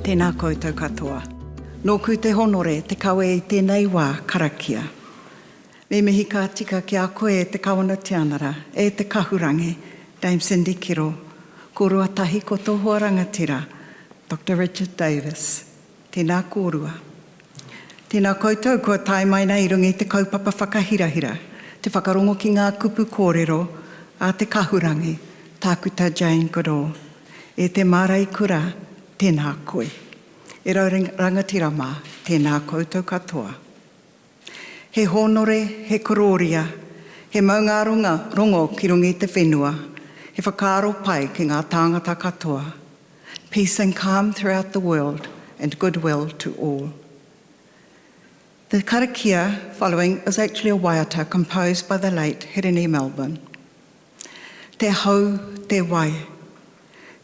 Tēnā koutou katoa. Nō ku te honore te kawe i tēnei wā karakia. Me mihi ka tika ki a koe e te kawana tianara, e te kahurangi, Dame Cindy Kiro, korua tahi ko tohua rangatira, Dr. Richard Davis. Tēnā kōrua. Tēnā koutou kua tai mai nei rungi te kaupapa whakahirahira, te whakarongo ki ngā kupu kōrero a te kahurangi, tākuta Jane Goodall. E te marae kura, tēnā koe. E rau rangatira mā, tēnā koutou katoa. He honore, he kororia, he maunga rongo ki rungi te whenua, he whakaaro pai ki ngā tāngata katoa. Peace and calm throughout the world and goodwill to all. The karakia following is actually a waiata composed by the late Herene Melbourne. Te hau, te wai.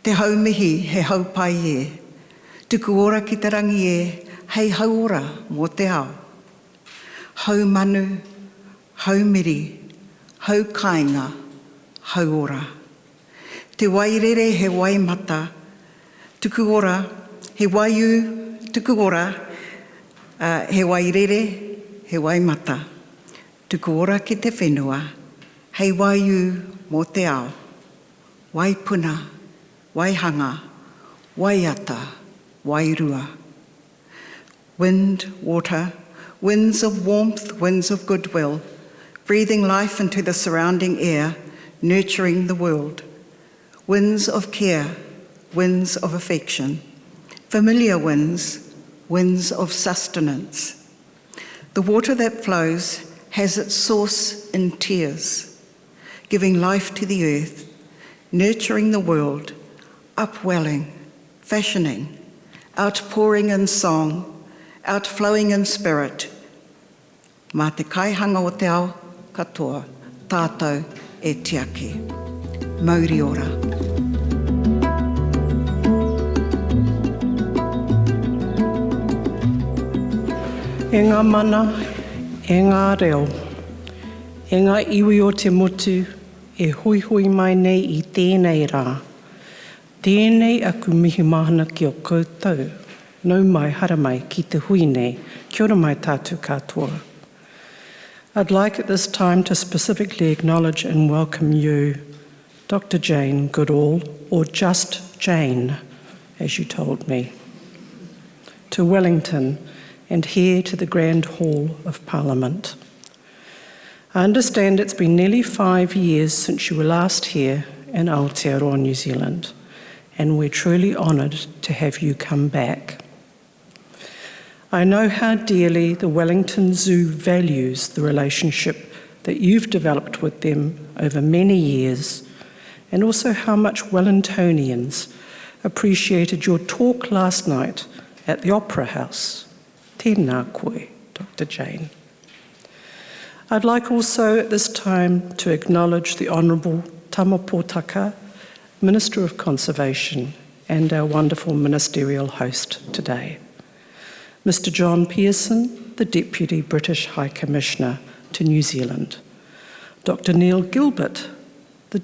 Te hau mihi, he hau pai e. Tuku ora ki te rangi e, hei hau ora mō te ao. Hau manu, hau miri, hau kāinga, hau ora. Te wai rere he wai mata, tuku ora, he waiu, tuku ora, he wai rere, he wai mata. Tuku ora ki te whenua, hei waiu mō te ao. Wai puna, wai hanga, wai ata, wai rua. Wind, water, winds of warmth, winds of goodwill, breathing life into the surrounding air, nurturing the world. Winds of care, winds of affection. Familiar winds, winds of sustenance. The water that flows has its source in tears, giving life to the earth, nurturing the world, upwelling, fashioning, outpouring in song, outflowing in spirit. Mā te kaihanga o te ao katoa, tātou e tiaki. Mauri ora. E ngā mana, e ngā reo, e ngā iwi o te motu, e hui hui mai nei i tēnei rā. Tēnei aku mihi mahana ki o koutou, nau mai hara mai ki te hui nei, kia ora mai tātou katoa. I'd like at this time to specifically acknowledge and welcome you, Dr. Jane Goodall, or just Jane, as you told me, to Wellington and here to the Grand Hall of Parliament. I understand it's been nearly 5 years since you were last here in Aotearoa, New Zealand, and we're truly honoured to have you come back. I know how dearly the Wellington Zoo values the relationship that you've developed with them over many years, and also how much Wellingtonians appreciated your talk last night at the Opera House. Tēnā koe, Dr. Jane. I'd like also at this time to acknowledge the Honourable Tama Potaka, Minister of Conservation, and our wonderful ministerial host today. Mr. John Pearson, the Deputy British High Commissioner to New Zealand. Dr. Neil Gilbert, the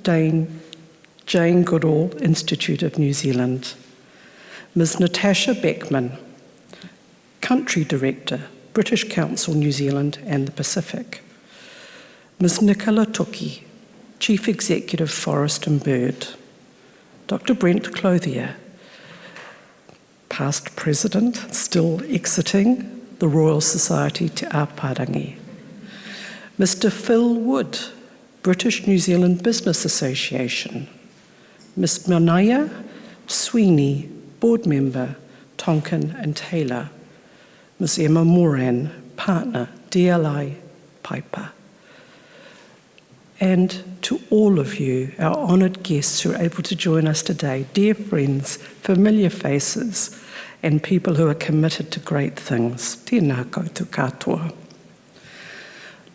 Jane Goodall Institute of New Zealand. Ms. Natasha Beckman, Country Director, British Council New Zealand and the Pacific. Ms. Nicola Tuki, Chief Executive Forest and Bird. Dr. Brent Clothier, past President, still exiting the Royal Society Te Āpārangi. Mr. Phil Wood, British New Zealand Business Association. Ms. Manaya Sweeney, Board Member, Tonkin and Taylor. Ms. Emma Moran, Partner, DLA Piper. And to all of you, our honoured guests who are able to join us today, dear friends, familiar faces, and people who are committed to great things. Tēnā koutou katoa.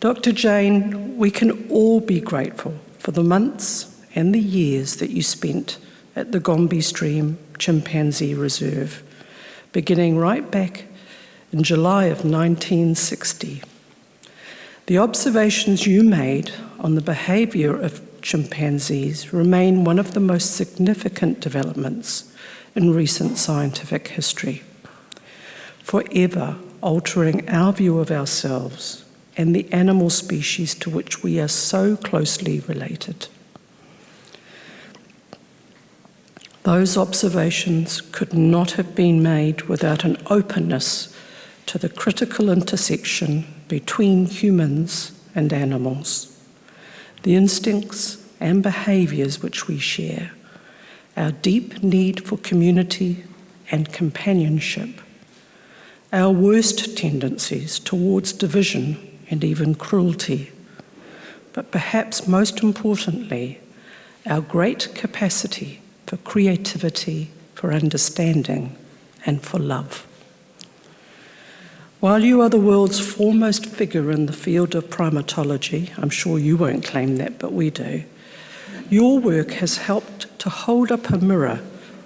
Dr. Jane, we can all be grateful for the months and the years that you spent at the Gombe Stream Chimpanzee Reserve, beginning right back in July of 1960. The observations you made on the behaviour of chimpanzees remain one of the most significant developments in recent scientific history, forever altering our view of ourselves and the animal species to which we are so closely related. Those observations could not have been made without an openness to the critical intersection between humans and animals, the instincts and behaviours which we share, our deep need for community and companionship, our worst tendencies towards division and even cruelty, but perhaps most importantly, our great capacity for creativity, for understanding, and for love. While you are the world's foremost figure in the field of primatology, I'm sure you won't claim that, but we do, your work has helped to hold up a mirror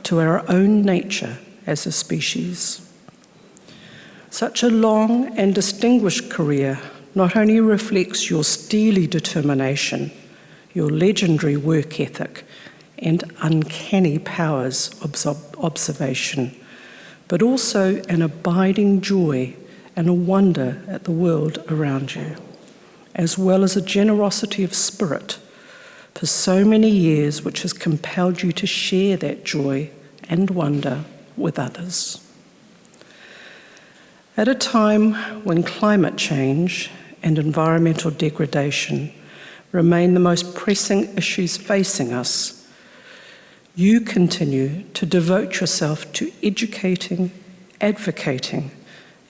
to our own nature as a species. Such a long and distinguished career not only reflects your steely determination, your legendary work ethic, and uncanny powers of observation, but also an abiding joy and a wonder at the world around you, as well as a generosity of spirit for so many years which has compelled you to share that joy and wonder with others. At a time when climate change and environmental degradation remain the most pressing issues facing us, you continue to devote yourself to educating, advocating,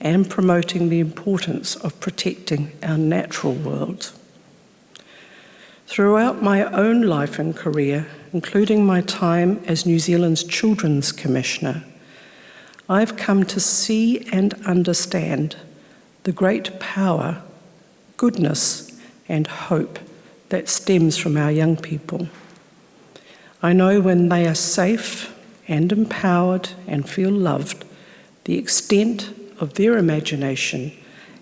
and promoting the importance of protecting our natural world. Throughout my own life and career, including my time as New Zealand's Children's Commissioner, I've come to see and understand the great power, goodness, and hope that stems from our young people. I know when they are safe and empowered and feel loved, the extent of their imagination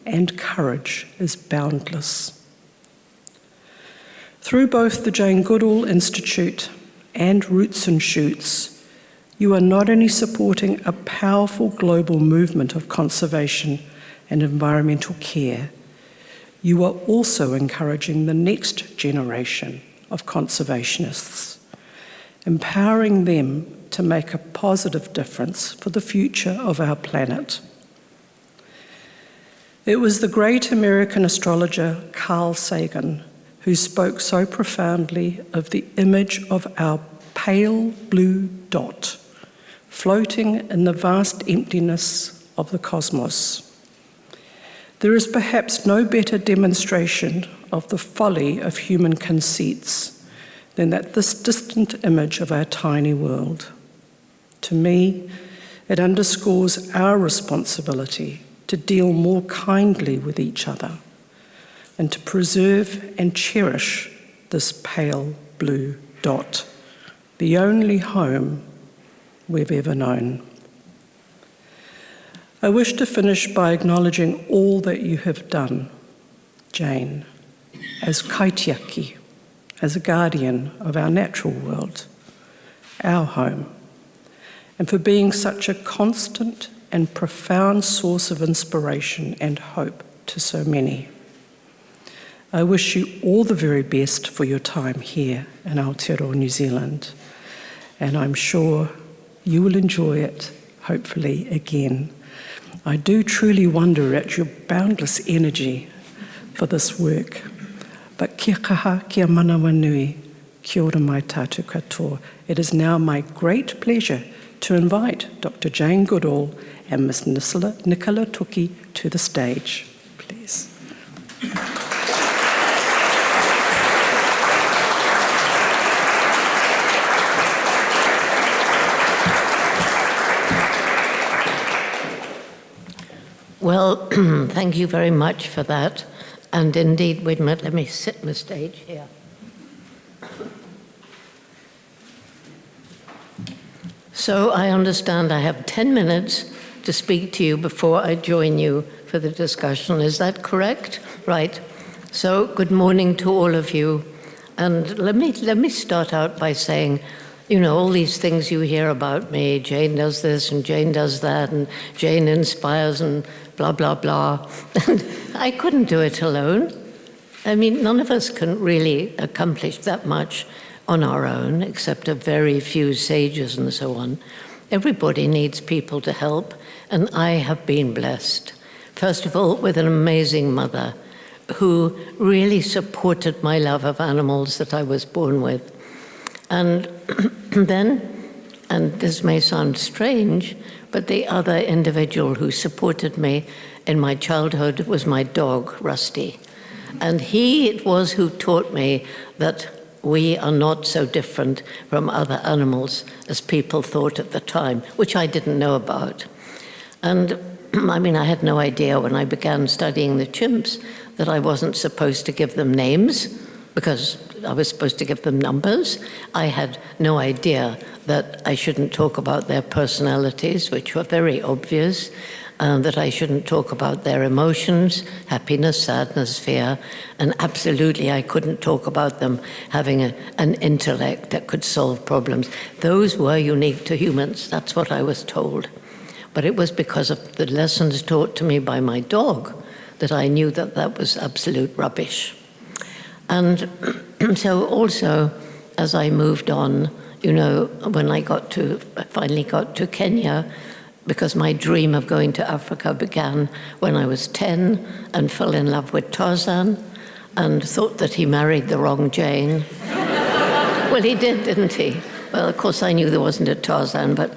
and courage is boundless. Through both the Jane Goodall Institute and Roots and Shoots, you are not only supporting a powerful global movement of conservation and environmental care, you are also encouraging the next generation of conservationists, empowering them to make a positive difference for the future of our planet. It was the great American astrologer Carl Sagan who spoke so profoundly of the image of our pale blue dot floating in the vast emptiness of the cosmos. There is perhaps no better demonstration of the folly of human conceits than this distant image of our tiny world. To me, it underscores our responsibility to deal more kindly with each other and to preserve and cherish this pale blue dot, the only home we've ever known. I wish to finish by acknowledging all that you have done, Jane, as kaitiaki, as a guardian of our natural world, our home, and for being such a constant and profound source of inspiration and hope to so many. I wish you all the very best for your time here in Aotearoa, New Zealand, and I'm sure you will enjoy it, hopefully, again. I do truly wonder at your boundless energy for this work. But kia kaha, kia manawa nui, kia ora mai tātou katoa. It is now my great pleasure to invite Dr. Jane Goodall and Ms. Nicola Tuki to the stage, please. Well, thank you very much for that. And indeed, wait a minute, let me sit on the stage here. So I understand I have 10 minutes to speak to you before I join you for the discussion. Is that correct? Right. So good morning to all of you. And let me start out by saying you know, all these things you hear about me, Jane does this and Jane does that and Jane inspires and blah, blah, blah. And I couldn't do it alone. I mean, none of us can really accomplish that much on our own, except a very few sages and so on. Everybody needs people to help, and I have been blessed. First of all, with an amazing mother who really supported my love of animals that I was born with. And then, and this may sound strange, but the other individual who supported me in my childhood was my dog, Rusty. And he it was who taught me that we are not so different from other animals as people thought at the time, which I didn't know about. And I mean, I had no idea when I began studying the chimps that I wasn't supposed to give them names, because I was supposed to give them numbers. I had no idea that I shouldn't talk about their personalities, which were very obvious, that I shouldn't talk about their emotions, happiness, sadness, fear, and absolutely I couldn't talk about them having an intellect that could solve problems. Those were unique to humans, that's what I was told. But it was because of the lessons taught to me by my dog that I knew that that was absolute rubbish. And so also, as I moved on, you know, when I finally got to Kenya, because my dream of going to Africa began when I was 10 and fell in love with Tarzan and thought that he married the wrong Jane. Well, he did, didn't he? Well, of course, I knew there wasn't a Tarzan, but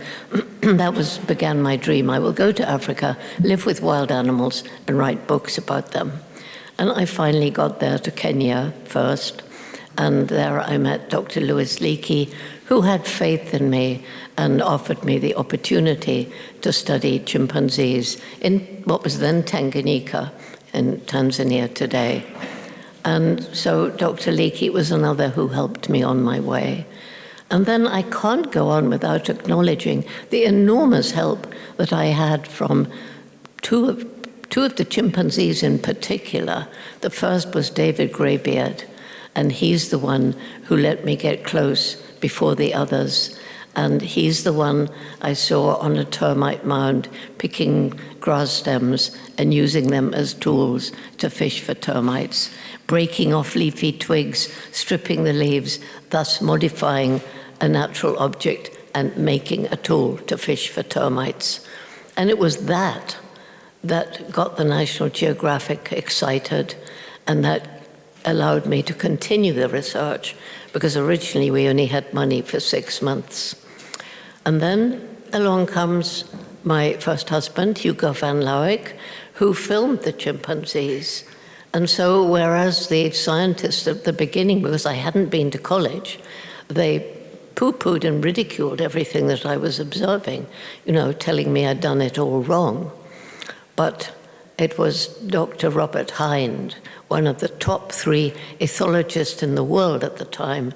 that began my dream. I will go to Africa, live with wild animals, and write books about them. And I finally got there to Kenya first, and there I met Dr. Louis Leakey, who had faith in me and offered me the opportunity to study chimpanzees in what was then Tanganyika, in Tanzania today. And so Dr. Leakey was another who helped me on my way. And then I can't go on without acknowledging the enormous help that I had from two of the chimpanzees in particular. The first was David Greybeard, and he's the one who let me get close before the others. And he's the one I saw on a termite mound picking grass stems and using them as tools to fish for termites, breaking off leafy twigs, stripping the leaves, thus modifying a natural object and making a tool to fish for termites. And it was that got the National Geographic excited, and that allowed me to continue the research, because originally we only had money for 6 months. And then along comes my first husband, Hugo van Lauwijk, who filmed the chimpanzees. And so whereas the scientists at the beginning, because I hadn't been to college, they poo-pooed and ridiculed everything that I was observing, you know, telling me I'd done it all wrong. But it was Dr. Robert Hind, one of the top 3 ethologists in the world at the time,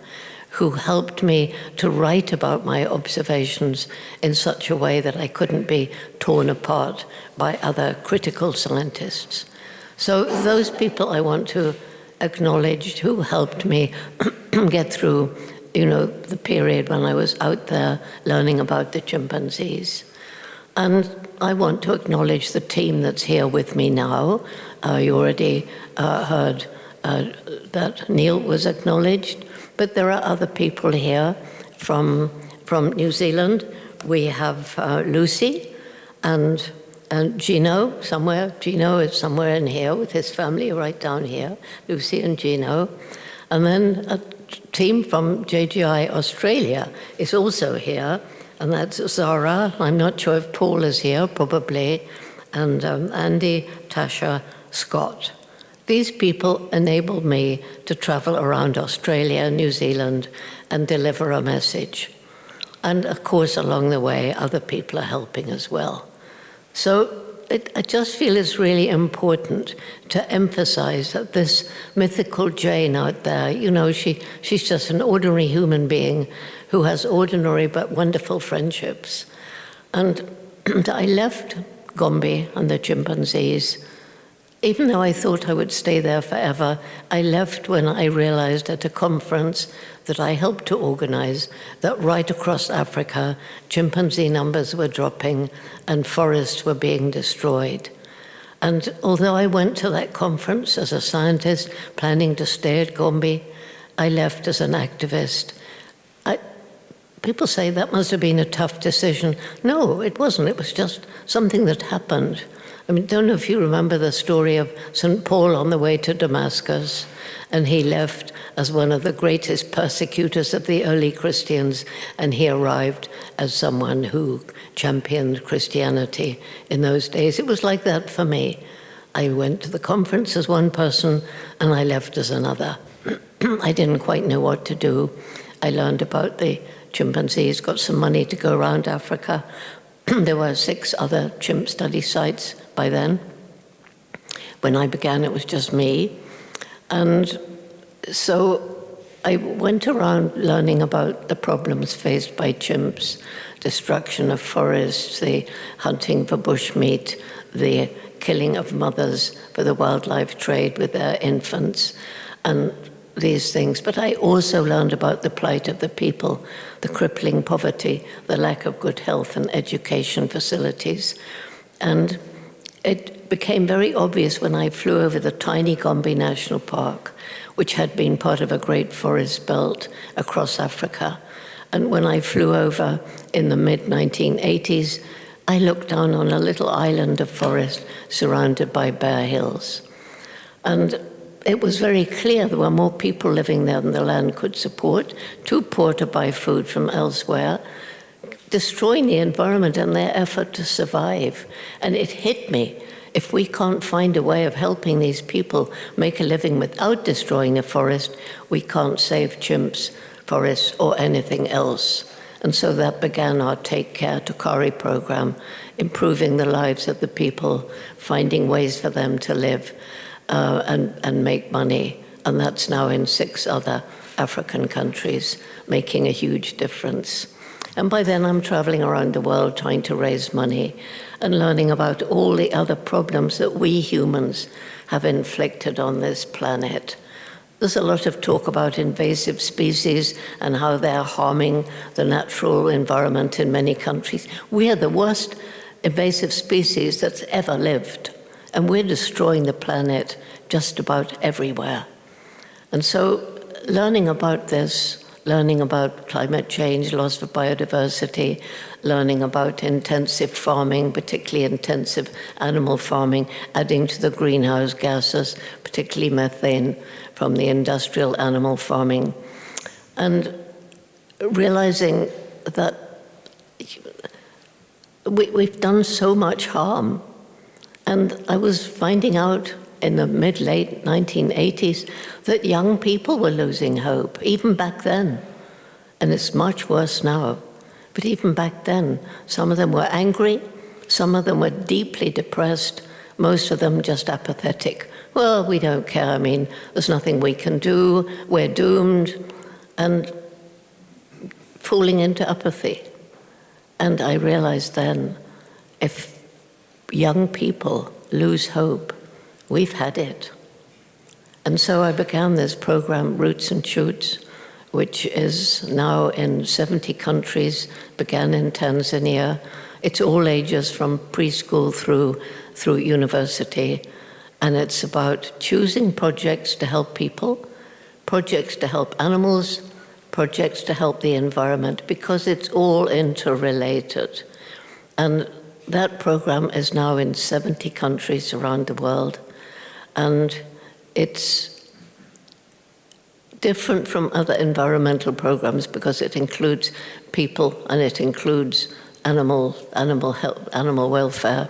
who helped me to write about my observations in such a way that I couldn't be torn apart by other critical scientists. So those people I want to acknowledge who helped me get through, you know, the period when I was out there learning about the chimpanzees. And I want to acknowledge the team that's here with me now. You already heard that Neil was acknowledged, but there are other people here from New Zealand. We have Lucy and Gino somewhere. Gino is somewhere in here with his family, right down here, Lucy and Gino. And then a team from JGI Australia is also here, and that's Zara. I'm not sure if Paul is here, probably, and Andy, Tasha, Scott. These people enabled me to travel around Australia, New Zealand, and deliver a message. And of course, along the way, other people are helping as well. So I just feel it's really important to emphasize that this mythical Jane out there, you know, she's just an ordinary human being who has ordinary but wonderful friendships. And I left Gombe and the chimpanzees Even though I thought I would stay there forever, I left when I realized at a conference that I helped to organize that right across Africa, chimpanzee numbers were dropping and forests were being destroyed. And although I went to that conference as a scientist planning to stay at Gombe, I left as an activist. People say that must have been a tough decision. No, it wasn't. It was just something that happened. I mean, don't know if you remember the story of St. Paul on the way to Damascus, and he left as one of the greatest persecutors of the early Christians, and he arrived as someone who championed Christianity in those days. It was like that for me. I went to the conference as one person, and I left as another. I didn't quite know what to do. I learned about the chimpanzees, got some money to go around Africa. There were 6 other chimp study sites by then. When I began, it was just me. And so I went around learning about the problems faced by chimps, destruction of forests, the hunting for bushmeat, the killing of mothers for the wildlife trade with their infants, and these things. But I also learned about the plight of the people, the crippling poverty, the lack of good health and education facilities. And it became very obvious when I flew over the tiny Gombe National Park, which had been part of a great forest belt across Africa. And when I flew over in the mid-1980s, I looked down on a little island of forest surrounded by bare hills. And it was very clear there were more people living there than the land could support, too poor to buy food from elsewhere, destroying the environment and their effort to survive. And it hit me. If we can't find a way of helping these people make a living without destroying the forest, we can't save chimps, forests, or anything else. And so that began our Take Care Tokari program, improving the lives of the people, finding ways for them to live and make money. And that's now in 6 other African countries, making a huge difference. And by then I'm traveling around the world trying to raise money and learning about all the other problems that we humans have inflicted on this planet. There's a lot of talk about invasive species and how they're harming the natural environment in many countries. We are the worst invasive species that's ever lived, and we're destroying the planet just about everywhere. And so learning about this, learning about climate change, loss of biodiversity, learning about intensive farming, particularly intensive animal farming, adding to the greenhouse gases, particularly methane from the industrial animal farming, and realizing that we've done so much harm. And I was finding out in the mid-late 1980s that young people were losing hope, even back then. And it's much worse now. But even back then, some of them were angry, some of them were deeply depressed, most of them just apathetic. Well, we don't care, I mean, there's nothing we can do, we're doomed, and falling into apathy. And I realized then, if young people lose hope, we've had it. And so I began this program, Roots and Shoots, which is now in 70 countries, began in Tanzania. It's all ages from preschool through university. And it's about choosing projects to help people, projects to help animals, projects to help the environment, because it's all interrelated. And that program is now in 70 countries around the world. And it's different from other environmental programs because it includes people and it includes animal health, animal welfare.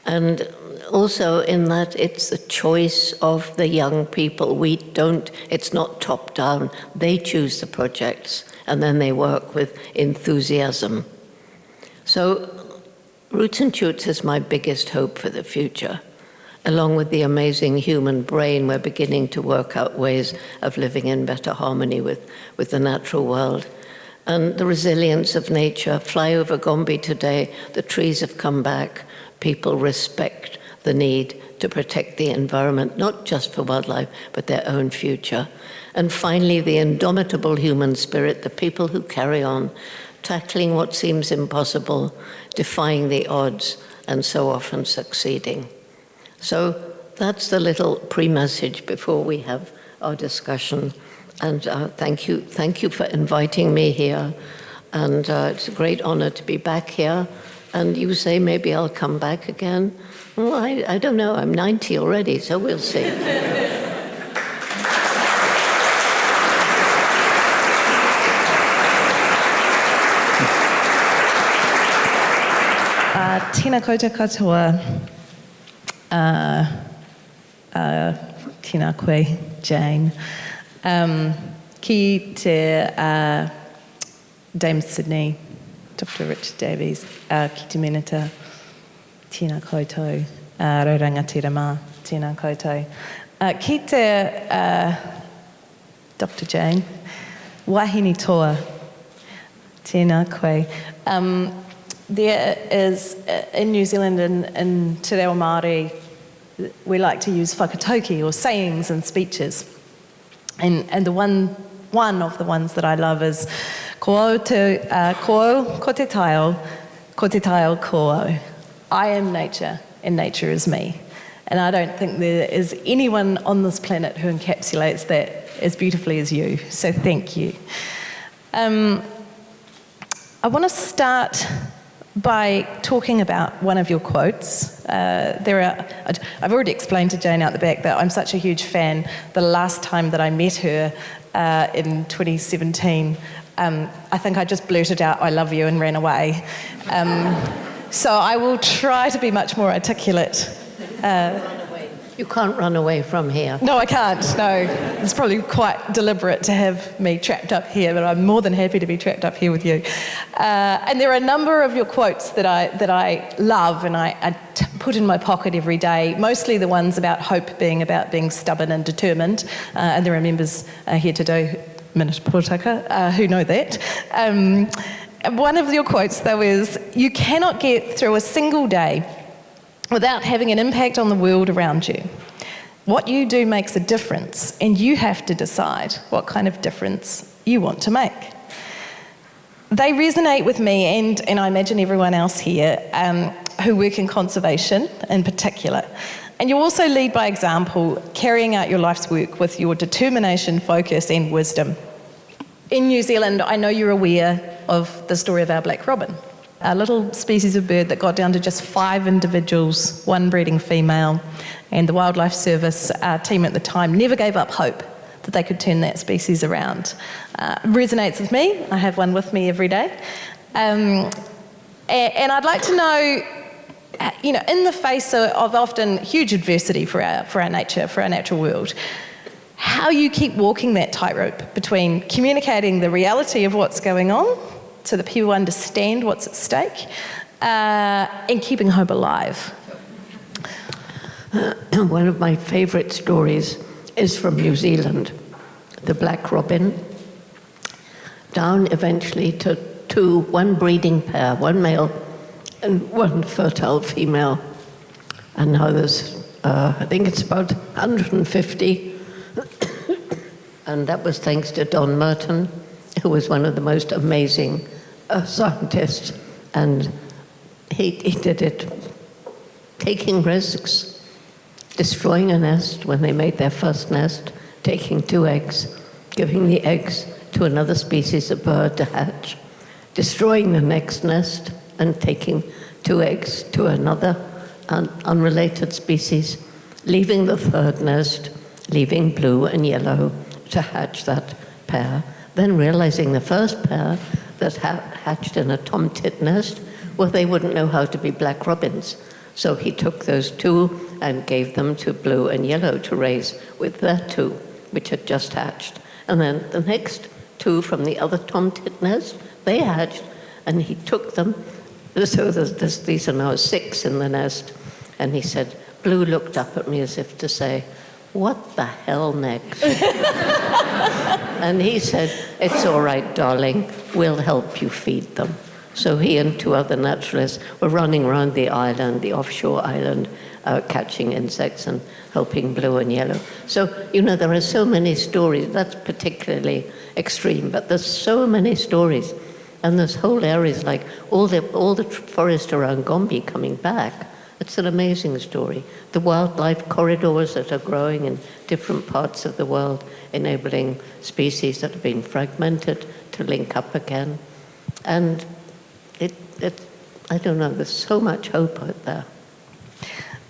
And also in that it's the choice of the young people. It's not top down. They choose the projects and then they work with enthusiasm. So Roots and Shoots is my biggest hope for the future. Along with the amazing human brain, we're beginning to work out ways of living in better harmony with the natural world. And the resilience of nature. Fly over Gombe today, the trees have come back. People respect the need to protect the environment, not just for wildlife, but their own future. And finally, the indomitable human spirit, the people who carry on, tackling what seems impossible, defying the odds, and so often succeeding. So that's the little pre-message before we have our discussion. And thank you for inviting me here. And it's a great honor to be back here. And you say maybe I'll come back again. Well, I don't know, I'm 90 already, so we'll see. Tēnā koutou katoa, tēnā koe, Jane. Ki te Dame Sydney, Dr. Richard Davies, ki te menata, tēnā koutou, Raurangatira mā, tēnā koutou. Ki te Dr. Jane, wahine toa, tēnā koe. There is, in New Zealand, in Te Reo Māori, we like to use whakatauki, or sayings and speeches. And the one of the ones that I love is ko te taio ko au. I am nature, and nature is me. And I don't think there is anyone on this planet who encapsulates that as beautifully as you. So thank you. I want to start by talking about one of your quotes. I've already explained to Jane out the back that I'm such a huge fan. The last time that I met her in 2017, I think I just blurted out, "I love you," and ran away. So I will try to be much more articulate. You can't run away from here. No, I can't, no. It's probably quite deliberate to have me trapped up here, but I'm more than happy to be trapped up here with you. And there are a number of your quotes that I love and I put in my pocket every day, mostly the ones about hope being about being stubborn and determined. And there are members here today, Minister Potaka, who know that. One of your quotes, though, is, "You cannot get through a single day without having an impact on the world around you. What you do makes a difference, and you have to decide what kind of difference you want to make." They resonate with me, and I imagine everyone else here who work in conservation in particular. And you also lead by example, carrying out your life's work with your determination, focus, and wisdom. In New Zealand, I know you're aware of the story of our black robin, a little species of bird that got down to just 5 individuals, 1 breeding female, and the Wildlife Service team at the time never gave up hope that they could turn that species around. Resonates with me. I have one with me every day. And I'd like to know, in the face of often huge adversity for our nature, for our natural world, how you keep walking that tightrope between communicating the reality of what's going on so that people understand what's at stake, and keeping hope alive. One of my favourite stories is from New Zealand, the black robin, down eventually to 1 breeding pair, 1 male and 1 fertile female. And now there's, I think it's about 150. And that was thanks to Don Merton, who was one of the most amazing scientists. And he did it taking risks, destroying a nest when they made their first nest, taking 2 eggs, giving the eggs to another species of bird to hatch, destroying the next nest and taking 2 eggs to another unrelated species, leaving the 3rd nest, leaving blue and yellow to hatch that pair, then realizing the first pair that hatched in a tomtit nest, well, they wouldn't know how to be black robins. So he took those 2 and gave them to blue and yellow to raise with their 2, which had just hatched. And then the next 2 from the other tomtit nest, they hatched, and he took them. So these are now 6 in the nest. And he said, Blue looked up at me as if to say, "What the hell next?" And he said, "It's all right, darling. We'll help you feed them." So he and 2 other naturalists were running around the island, the offshore island, catching insects and helping blue and yellow. So, there are so many stories. That's particularly extreme, but there's so many stories. And there's whole areas like all the forest around Gombe coming back. It's an amazing story. The wildlife corridors that are growing in different parts of the world, enabling species that have been fragmented to link up again. And I don't know, there's so much hope out there.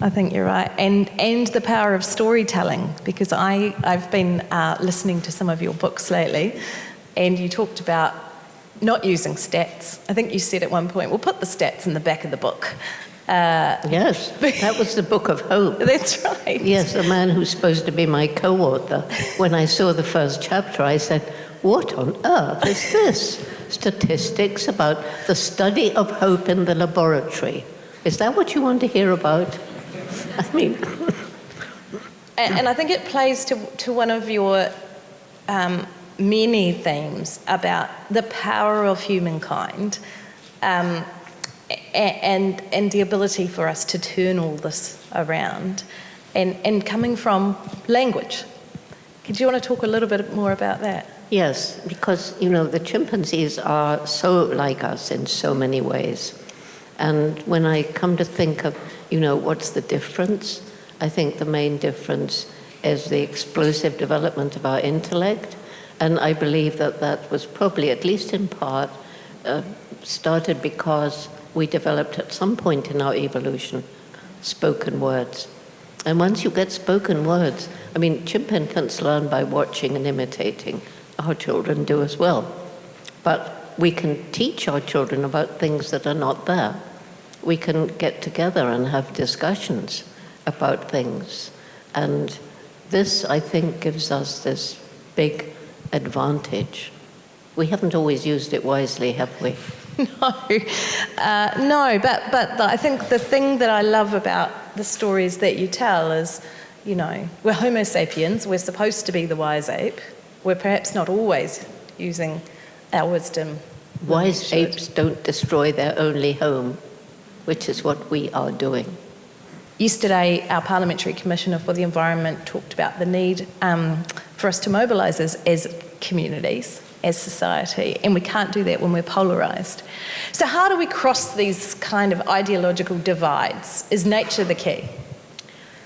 I think you're right. And the power of storytelling, because I've been listening to some of your books lately, and you talked about not using stats. I think you said at one point, we'll put the stats in the back of the book. Yes, that was the Book of Hope. That's right. Yes, the man who's supposed to be my co-author. When I saw the first chapter, I said, what on earth is this? Statistics about the study of hope in the laboratory. Is that what you want to hear about? I mean... and I think it plays to one of your many themes about the power of humankind and the ability for us to turn all this around, and coming from language. Do you want to talk a little bit more about that? Yes, because, the chimpanzees are so like us in so many ways. And when I come to think of, what's the difference, I think the main difference is the explosive development of our intellect. And I believe that was probably, at least in part, started because we developed at some point in our evolution spoken words. And once you get spoken words, chimpanzees learn by watching and imitating. Our children do as well. But we can teach our children about things that are not there. We can get together and have discussions about things. And this, I think, gives us this big advantage. We haven't always used it wisely, have we? No, but I think the thing that I love about the stories that you tell is, we're Homo sapiens, we're supposed to be the wise ape. We're perhaps not always using our wisdom. Wise apes don't destroy their only home, which is what we are doing. Yesterday, our Parliamentary Commissioner for the Environment talked about the need for us to mobilise as communities, as society, and we can't do that when we're polarised. So how do we cross these kind of ideological divides? Is nature the key?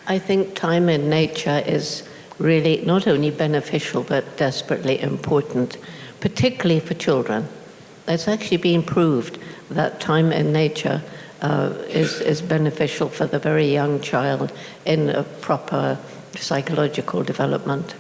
I think time in nature is really not only beneficial but desperately important, particularly for children. It's actually been proved that time in nature is beneficial for the very young child in a proper psychological development.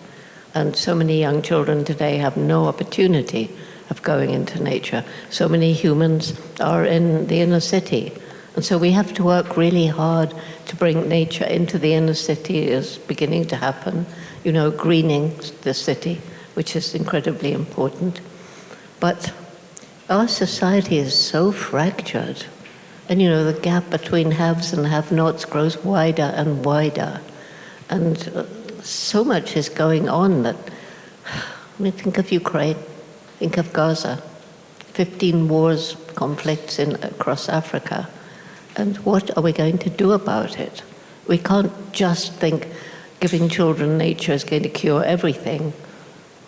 And so many young children today have no opportunity of going into nature. So many humans are in the inner city. And so we have to work really hard to bring nature into the inner city. Is beginning to happen. Greening the city, which is incredibly important. But our society is so fractured. And, the gap between haves and have-nots grows wider and wider. And so much is going on that, think of Ukraine, think of Gaza, 15 wars, conflicts across Africa. And what are we going to do about it? We can't just think giving children nature is going to cure everything.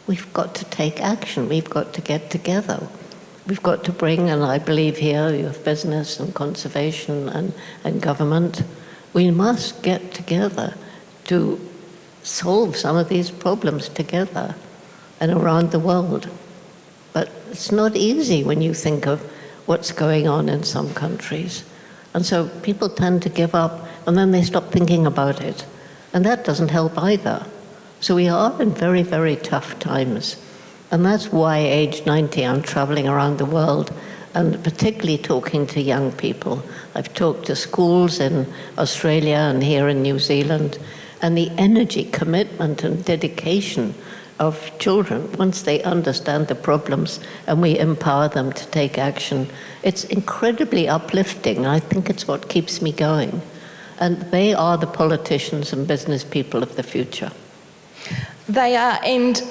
We've got to take action. We've got to get together. We've got to bring, and I believe here you have business and conservation and government. We must get together to solve some of these problems together and around the world. But it's not easy when you think of what's going on in some countries. And so people tend to give up, and then they stop thinking about it. And that doesn't help either. So we are in very, very tough times. And that's why, age 90, I'm traveling around the world, and particularly talking to young people. I've talked to schools in Australia and here in New Zealand, and the energy, commitment, and dedication of children, once they understand the problems and we empower them to take action, it's incredibly uplifting. I think it's what keeps me going. And they are the politicians and business people of the future. They are, and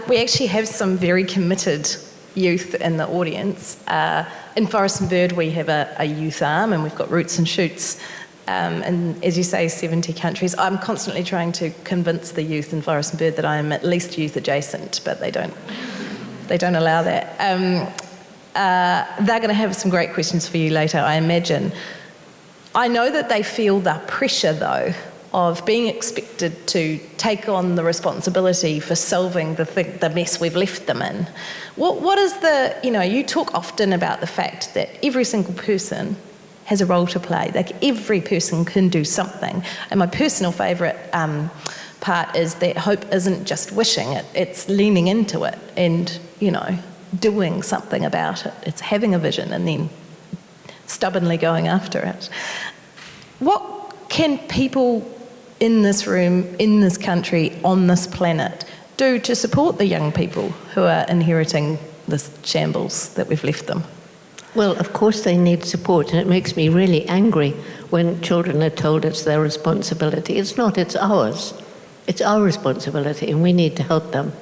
we actually have some very committed youth in the audience. in Forest and Bird we have a youth arm, and we've got Roots and Shoots, and as you say, 70 countries. I'm constantly trying to convince the youth in Forest and Bird that I am at least youth adjacent, but they don't allow that. They're going to have some great questions for you later, I imagine. I know that they feel the pressure, though, of being expected to take on the responsibility for solving the mess we've left them in. What is the, you talk often about the fact that every single person has a role to play. Like, every person can do something. And my personal favourite part is that hope isn't just wishing, it's leaning into it and, doing something about it. It's having a vision and then stubbornly going after it. What can people in this room, in this country, on this planet, do to support the young people who are inheriting this shambles that we've left them? Well, of course they need support, and it makes me really angry when children are told it's their responsibility. It's not, it's ours. It's our responsibility, and we need to help them.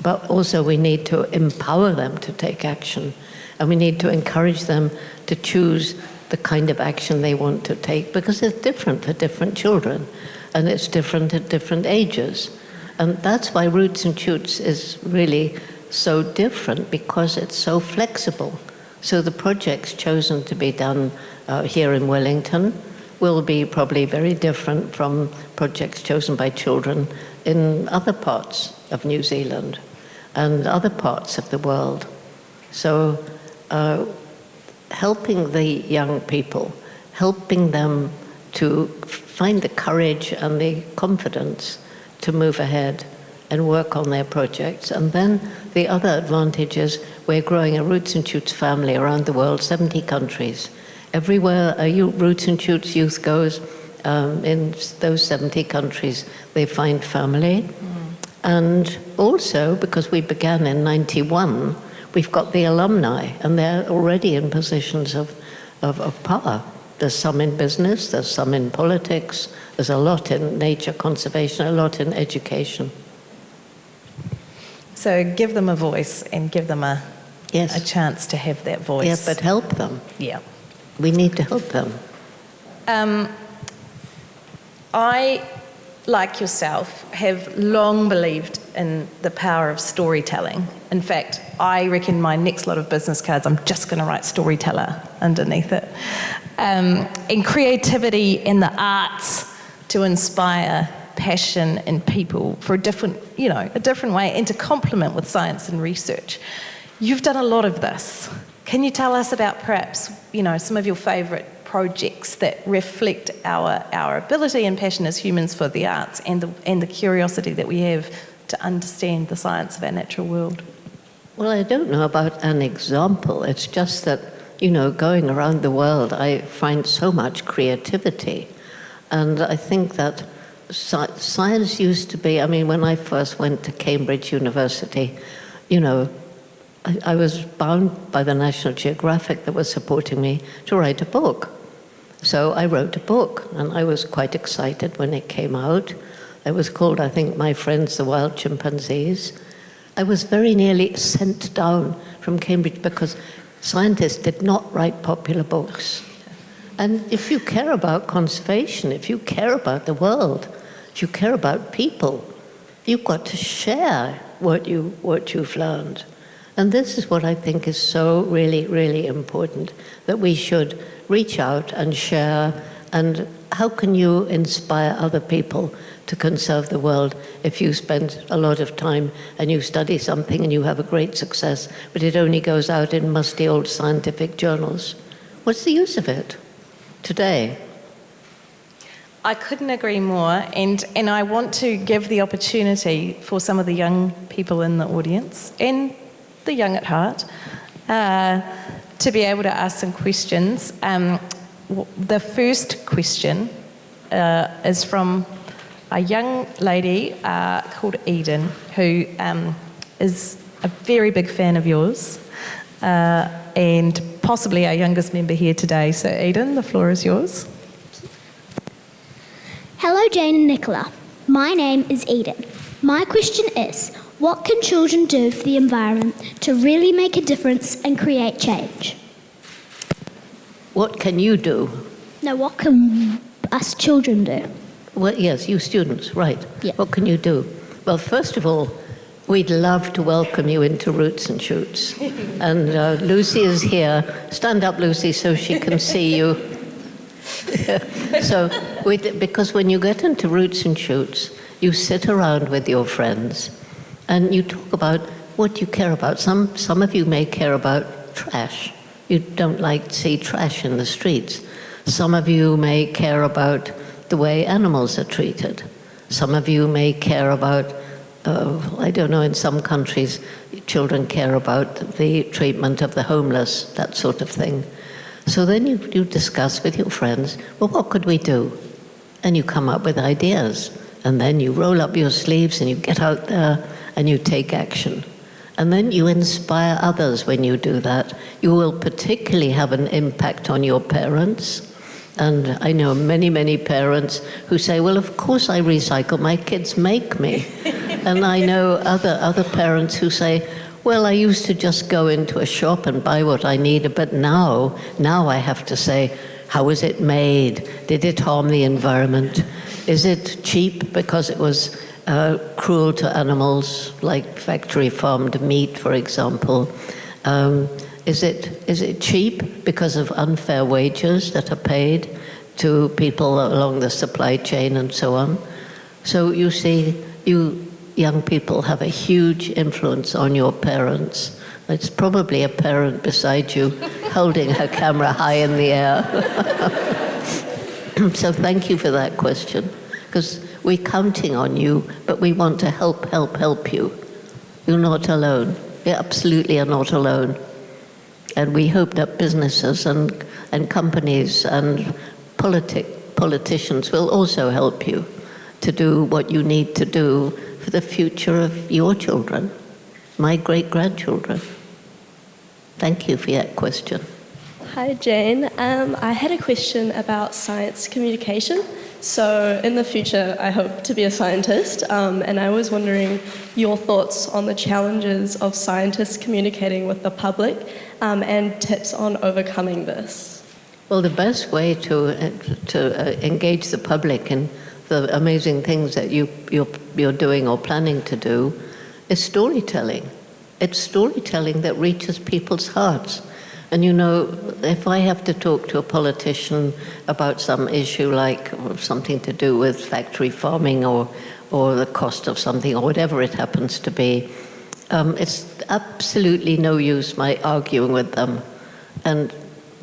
But also we need to empower them to take action, and we need to encourage them to choose the kind of action they want to take, because it's different for different children, and it's different at different ages. And that's why Roots and Shoots is really so different, because it's so flexible. So the projects chosen to be done here in Wellington will be probably very different from projects chosen by children in other parts of New Zealand and other parts of the world. So helping the young people, helping them to find the courage and the confidence to move ahead and work on their projects. And then the other advantage is we're growing a Roots and Shoots family around the world, 70 countries. Everywhere a Roots and Shoots youth goes, in those 70 countries, they find family. And also, because we began in 91, we've got the alumni, and they're already in positions of power. There's some in business, there's some in politics, there's a lot in nature conservation, a lot in education. So give them a voice and give them a chance to have that voice. Yeah, but help them. Yeah. We need to help them. I, like yourself, have long believed in the power of storytelling. In fact, I reckon my next lot of business cards, I'm just going to write storyteller underneath it. And creativity in the arts to inspire passion in people for a different way, and to complement with science and research. You've done a lot of this. Can you tell us about perhaps, some of your favourite projects that reflect our ability and passion as humans for the arts and the curiosity that we have to understand the science of our natural world? Well, I don't know about an example. It's just that, going around the world, I find so much creativity. And I think that science used to be, when I first went to Cambridge University, I was bound by the National Geographic that was supporting me to write a book. So I wrote a book, and I was quite excited when it came out. It was called, I think, My Friends, the Wild Chimpanzees. I was very nearly sent down from Cambridge because scientists did not write popular books. And if you care about conservation, if you care about the world, if you care about people, you've got to share what you've learned. And this is what I think is so really, really important, that we should reach out and share. And how can you inspire other people to conserve the world if you spend a lot of time and you study something and you have a great success, but it only goes out in musty old scientific journals? What's the use of it today? I couldn't agree more, and I want to give the opportunity for some of the young people in the audience, and the young at heart, to be able to ask some questions. The first question is from a young lady called Eden, who is a very big fan of yours, and possibly our youngest member here today. So Eden, the floor is yours. Hello, Jane and Nicola. My name is Eden. My question is, what can children do for the environment to really make a difference and create change? What can you do? No, what can us children do? Well, yes, you students, right. Yeah. What can you do? Well, first of all, we'd love to welcome you into Roots and Shoots. And Lucy is here. Stand up, Lucy, so she can see you. So, because when you get into Roots and Shoots, you sit around with your friends and you talk about what you care about. Some of you may care about trash. You don't like to see trash in the streets. Some of you may care about the way animals are treated. Some of you may care about, I don't know, in some countries, children care about the treatment of the homeless, that sort of thing. So then you discuss with your friends, well, what could we do? And you come up with ideas. And then you roll up your sleeves and you get out there and you take action. And then you inspire others when you do that. You will particularly have an impact on your parents. And I know many, many parents who say, well, of course I recycle, my kids make me. And I know other parents who say, well, I used to just go into a shop and buy what I needed, but now I have to say, how was it made? Did it harm the environment? Is it cheap because it was cruel to animals, like factory farmed meat, for example? Is it cheap because of unfair wages that are paid to people along the supply chain and so on? So you see, you young people have a huge influence on your parents. It's probably a parent beside you holding her camera high in the air. So thank you for that question, because we're counting on you, but we want to help you. You're not alone. You absolutely are not alone. And we hope that businesses and companies and politicians will also help you to do what you need to do for the future of your children, my great-grandchildren. Thank you for that question. Hi, Jane. I had a question about science communication. So in the future, I hope to be a scientist, and I was wondering your thoughts on the challenges of scientists communicating with the public and tips on overcoming this. Well, the best way to engage the public in the amazing things that you're doing or planning to do is storytelling. It's storytelling that reaches people's hearts. And you know, if I have to talk to a politician about some issue like something to do with factory farming or the cost of something or whatever it happens to be, it's absolutely no use my arguing with them and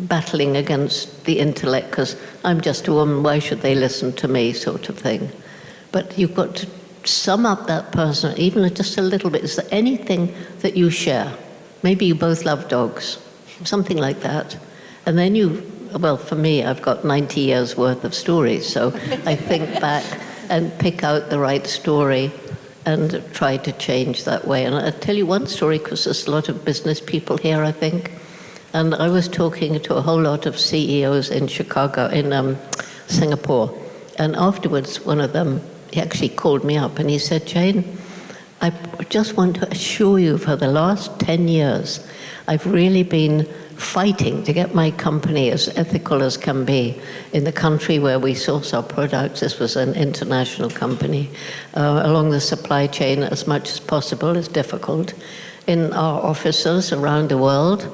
battling against the intellect because I'm just a woman, why should they listen to me, sort of thing. But you've got to sum up that person, even just a little bit. Is there anything that you share? Maybe you both love dogs, something like that. And then well, for me, I've got 90 years worth of stories, so I think back and pick out the right story and try to change that way. And I'll tell you one story, because there's a lot of business people here, I think. And I was talking to a whole lot of CEOs in Singapore. And afterwards, one of them, he actually called me up and he said, Jane, I just want to assure you for the last 10 years, I've really been fighting to get my company as ethical as can be in the country where we source our products. This was an international company. Along the supply chain as much as possible is difficult. In our offices around the world,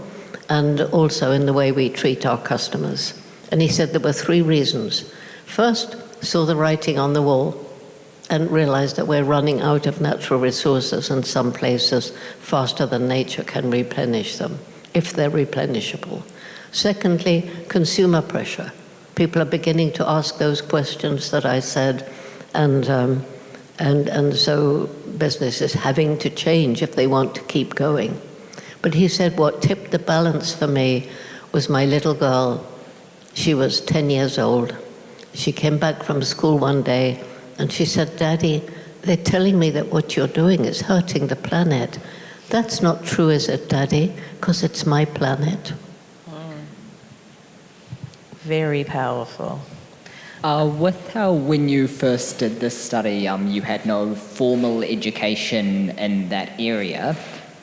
and also in the way we treat our customers. And he said there were 3 reasons. First, saw the writing on the wall and realized that we're running out of natural resources in some places faster than nature can replenish them, if they're replenishable. Secondly, consumer pressure. People are beginning to ask those questions that I said, and so business is having to change if they want to keep going. But he said what tipped the balance for me was my little girl. She was 10 years old. She came back from school one day and she said, Daddy, they're telling me that what you're doing is hurting the planet. That's not true, is it, Daddy? Because it's my planet. Very powerful. With how when you first did this study, you had no formal education in that area,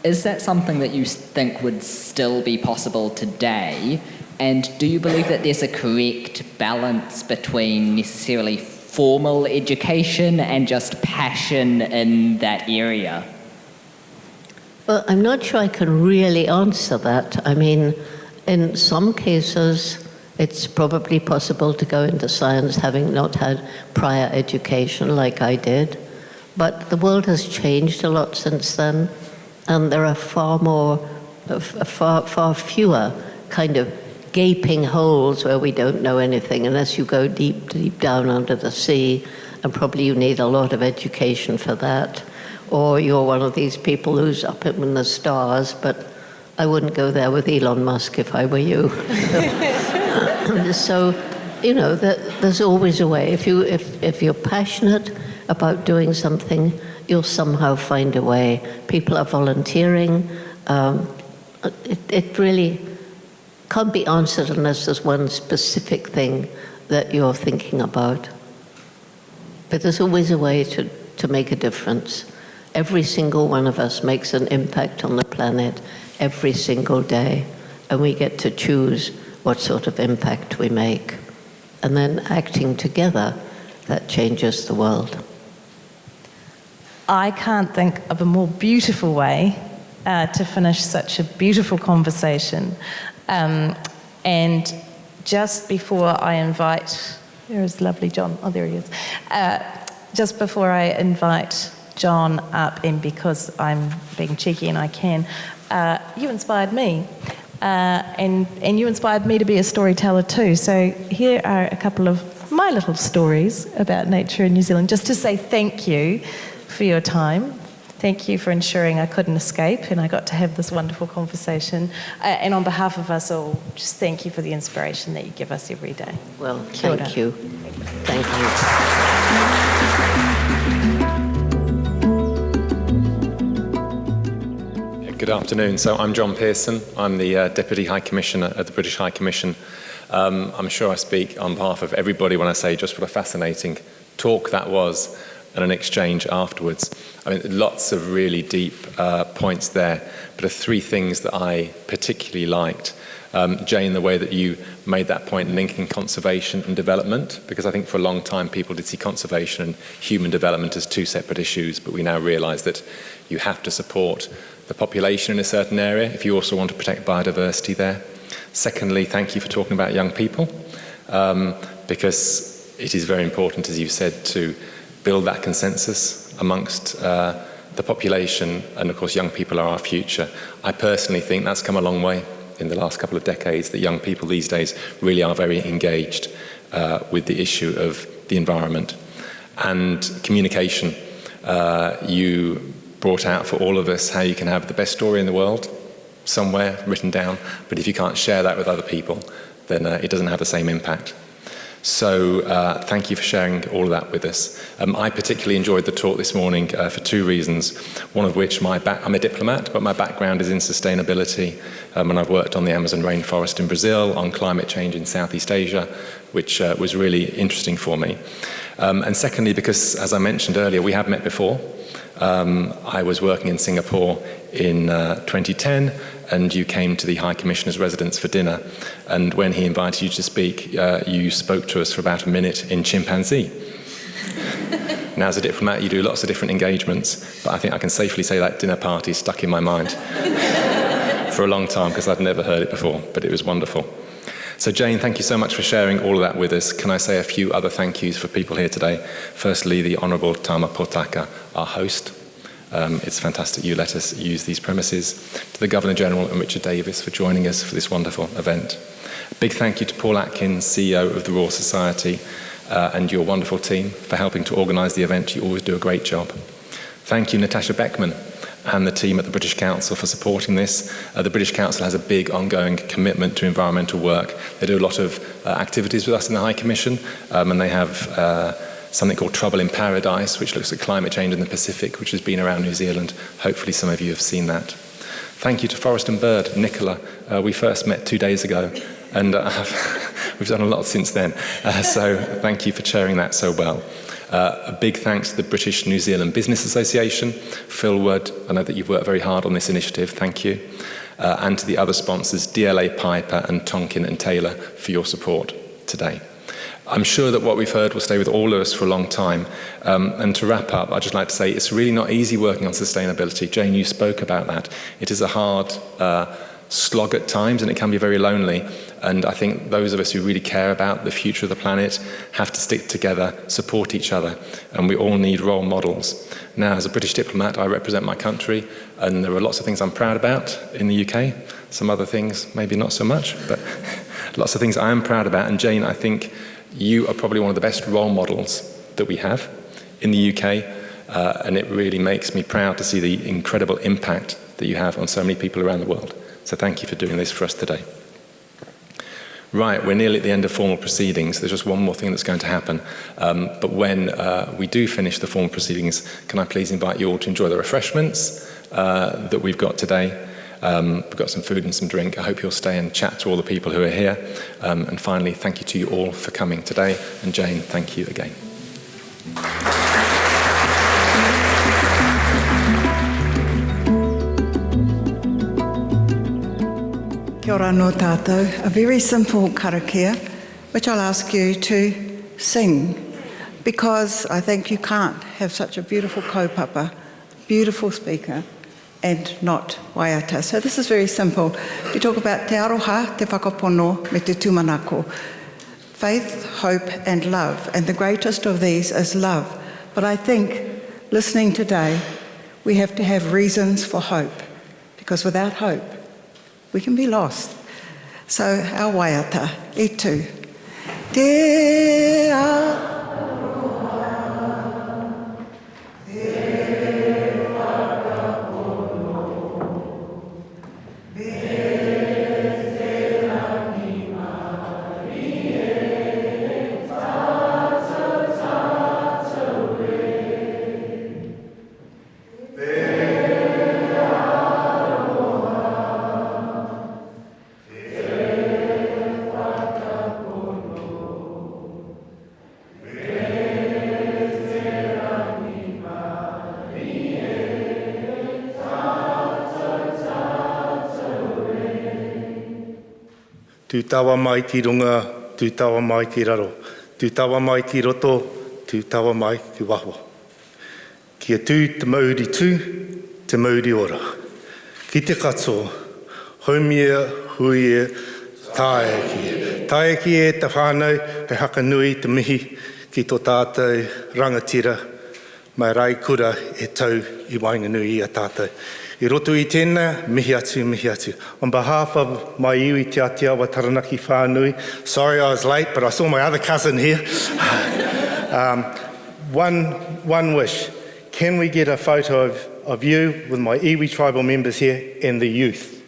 is that something that you think would still be possible today? And do you believe that there's a correct balance between necessarily formal education and just passion in that area? Well, I'm not sure I can really answer that. I mean, in some cases, it's probably possible to go into science having not had prior education like I did. But the world has changed a lot since then, and there are far fewer kind of gaping holes where we don't know anything unless you go deep, deep down under the sea, and probably you need a lot of education for that. Or you're one of these people who's up in the stars, but I wouldn't go there with Elon Musk if I were you. So, you know, there's always a way. If you're passionate about doing something, you'll somehow find a way. People are volunteering. It really can't be answered unless there's one specific thing that you're thinking about. But there's always a way to make a difference. Every single one of us makes an impact on the planet every single day, and we get to choose what sort of impact we make. And then acting together, that changes the world. I can't think of a more beautiful way to finish such a beautiful conversation. And just before I invite, there is lovely John, oh there he is. Just before I invite John up, and because I'm being cheeky and I can, you inspired me. And you inspired me to be a storyteller too. So here are a couple of my little stories about nature in New Zealand, just to say thank you for your time. Thank you for ensuring I couldn't escape and I got to have this wonderful conversation. And on behalf of us all, just thank you for the inspiration that you give us every day. Well, thank you. Thank you. Good afternoon. So I'm John Pearson. I'm the Deputy High Commissioner at the British High Commission. I'm sure I speak on behalf of everybody when I say just what a fascinating talk that was and an exchange afterwards. I mean, lots of really deep points there, but there are three things that I particularly liked. Jane, the way that you made that point linking conservation and development, because I think for a long time people did see conservation and human development as two separate issues, but we now realise that you have to support the population in a certain area if you also want to protect biodiversity there. Secondly, thank you for talking about young people, because it is very important, as you've said, to build that consensus amongst the population, and of course young people are our future. I personally think that's come a long way in the last couple of decades, that young people these days really are very engaged with the issue of the environment. And communication, you brought out for all of us how you can have the best story in the world somewhere written down, but if you can't share that with other people, then it doesn't have the same impact. So thank you for sharing all of that with us. I particularly enjoyed the talk this morning for two reasons, one of which I'm a diplomat, but my background is in sustainability, and I've worked on the Amazon rainforest in Brazil, on climate change in Southeast Asia, which was really interesting for me. And secondly, because as I mentioned earlier, we have met before. I was working in Singapore in 2010, and you came to the High Commissioner's residence for dinner. And when he invited you to speak, you spoke to us for about a minute in chimpanzee. Now, as a diplomat, you do lots of different engagements, but I think I can safely say that dinner party stuck in my mind for a long time because I'd never heard it before, but it was wonderful. So Jane, thank you so much for sharing all of that with us. Can I say a few other thank yous for people here today? Firstly, the Honourable Tama Potaka, our host. It's fantastic you let us use these premises. To the Governor-General and Richard Davis for joining us for this wonderful event. A big thank you to Paul Atkins, CEO of the Royal Society, and your wonderful team for helping to organise the event. You always do a great job. Thank you, Natasha Beckman, and the team at the British Council for supporting this. The British Council has a big ongoing commitment to environmental work. They do a lot of activities with us in the High Commission, and they have something called Trouble in Paradise, which looks at climate change in the Pacific, which has been around New Zealand. Hopefully some of you have seen that. Thank you to Forest and Bird, Nicola. We first met 2 days ago, and we've done a lot since then. So thank you for chairing that so well. A big thanks to the British New Zealand Business Association. Phil Wood, I know that you've worked very hard on this initiative, thank you. And to the other sponsors, DLA Piper and Tonkin and Taylor, for your support today. I'm sure that what we've heard will stay with all of us for a long time. And to wrap up, I'd just like to say it's really not easy working on sustainability. Jane, you spoke about that. It is a hard slog at times, and it can be very lonely. And I think those of us who really care about the future of the planet have to stick together, support each other, and we all need role models. Now, as a British diplomat, I represent my country, and there are lots of things I'm proud about in the UK. Some other things, maybe not so much, but lots of things I am proud about. And Jane, I think you are probably one of the best role models that we have in the UK, and it really makes me proud to see the incredible impact that you have on so many people around the world. So thank you for doing this for us today. Right, we're nearly at the end of formal proceedings. There's just one more thing that's going to happen. But when we do finish the formal proceedings, can I please invite you all to enjoy the refreshments that we've got today. We've got some food and some drink. I hope you'll stay and chat to all the people who are here. And finally, thank you to you all for coming today. And Jane, thank you again. Kia ora no tātou. A very simple karakia, which I'll ask you to sing, because I think you can't have such a beautiful kaupapa, beautiful speaker, and not waiata. So this is very simple. We talk about te aroha, te whakapono, me te tūmanako. Faith, hope, and love. And the greatest of these is love. But I think, listening today, we have to have reasons for hope, because without hope, we can be lost. So, our waiata, e tū. Te aroha. Tū tawa mai ki runga, tū tawa mai ki raro. Tū tawa mai ki roto, tū tawa mai ki waho. Kia tū te mauri tū, te mauri ora. Ki te katso, haumia, huia, taeki. Taeki e te whānau, he haka nui te mihi ki tō tātou rangatira, mai rai kura e tau I wainganui I a tātou. I roto I tēnā, mihi atu, mihi atu. On behalf of my iwi te Atiawa Taranaki whānui, sorry I was late, but I saw my other cousin here. One wish. Can we get a photo of you with my iwi tribal members here and the youth?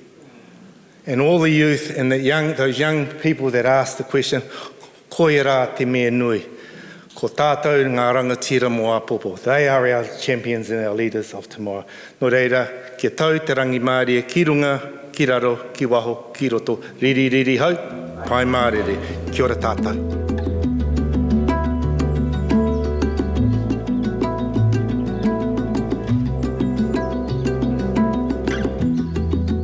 And all the youth and those young people that asked the question, koe rā te mea nui. Ko tātou ngā rangatira mo apopo. They are our champions and our leaders of tomorrow. Nō reira, kia tau te rangi māria, ki runga, ki raro, ki waho, ki roto. Riri, riri, hau, pai mārere. Kia ora tātou.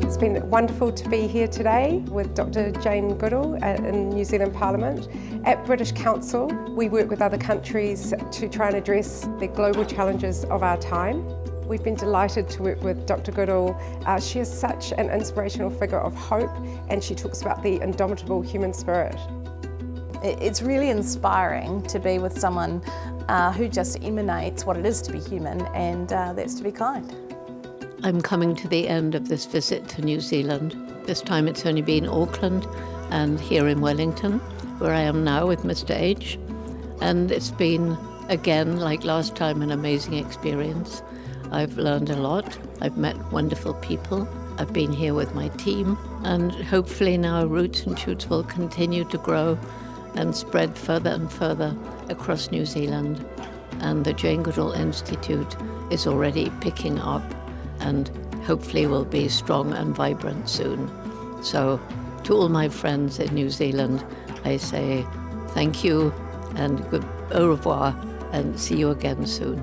It's been wonderful to be here today with Dr. Jane Goodall in New Zealand Parliament. At British Council, we work with other countries to try and address the global challenges of our time. We've been delighted to work with Dr. Goodall. She is such an inspirational figure of hope, and she talks about the indomitable human spirit. It's really inspiring to be with someone who just emanates what it is to be human, and that's to be kind. I'm coming to the end of this visit to New Zealand. This time it's only been Auckland and here in Wellington, where I am now with Mr. H. And it's been, again, like last time, an amazing experience. I've learned a lot. I've met wonderful people. I've been here with my team. And hopefully now Roots and Shoots will continue to grow and spread further and further across New Zealand. And the Jane Goodall Institute is already picking up and hopefully will be strong and vibrant soon. So to all my friends in New Zealand, I say thank you and good au revoir and see you again soon.